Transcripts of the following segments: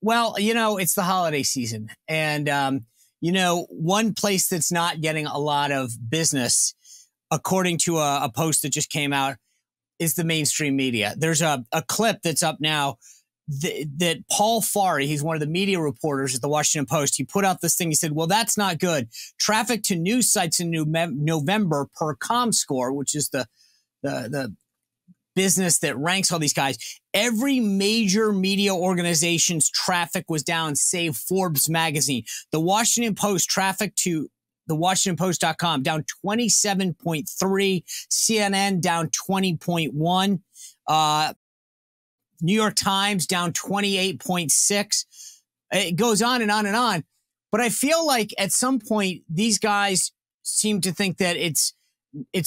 Well, it's the holiday season. And, one place that's not getting a lot of business, according to a post that just came out, is the mainstream media. There's a clip that's up now that Paul Farhi, he's one of the media reporters at the Washington Post, he put out this thing. He said, well, that's not good. Traffic to news sites in November per ComScore, which is the business that ranks all these guys. Every major media organization's traffic was down, save Forbes magazine. The Washington Post traffic to the WashingtonPost.com down 27.3, CNN down 20.1, New York Times down 28.6. It goes on and on and on. But I feel like at some point, these guys seem to think that it's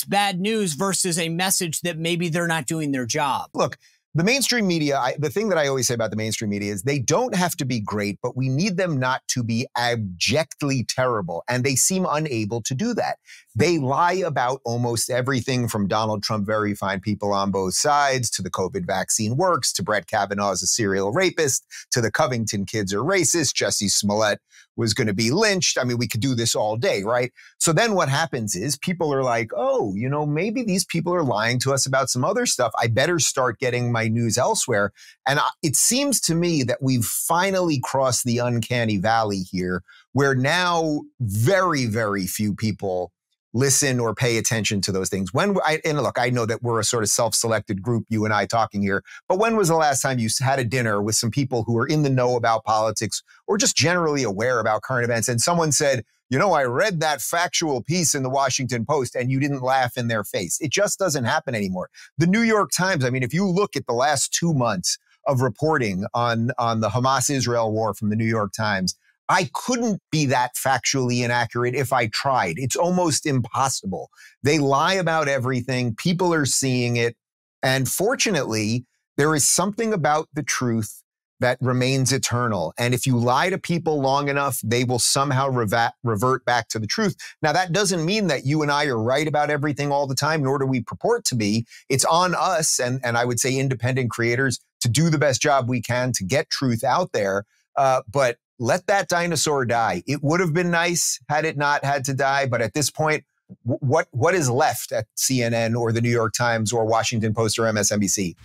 bad news versus a message that maybe they're not doing their job. Look, the mainstream media, the thing that I always say about the mainstream media is they don't have to be great, but we need them not to be abjectly terrible. And they seem unable to do that. They lie about almost everything from Donald Trump verifying people on both sides, to the COVID vaccine works, to Brett Kavanaugh's a serial rapist, to the Covington kids are racist, Jussie Smollett was going to be lynched. I mean, we could do this all day, right? So then what happens is people are like, oh, maybe these people are lying to us about some other stuff. I better start getting my news elsewhere. And it seems to me that we've finally crossed the uncanny valley here, where now very, very few people listen or pay attention to those things. And look, I know that we're a sort of self-selected group, you and I talking here, but when was the last time you had a dinner with some people who are in the know about politics or just generally aware about current events, and someone said, I read that factual piece in the Washington Post, and you didn't laugh in their face? It just doesn't happen anymore. The New York Times, I mean, if you look at the last 2 months of reporting on the Hamas-Israel war from the New York Times, I couldn't be that factually inaccurate if I tried. It's almost impossible. They lie about everything. People are seeing it. And fortunately, there is something about the truth that remains eternal. And if you lie to people long enough, they will somehow revert back to the truth. Now, that doesn't mean that you and I are right about everything all the time, nor do we purport to be. It's on us, and I would say independent creators, to do the best job we can to get truth out there. But let that dinosaur die. It would have been nice had it not had to die. But at this point, what is left at CNN or the New York Times or Washington Post or MSNBC?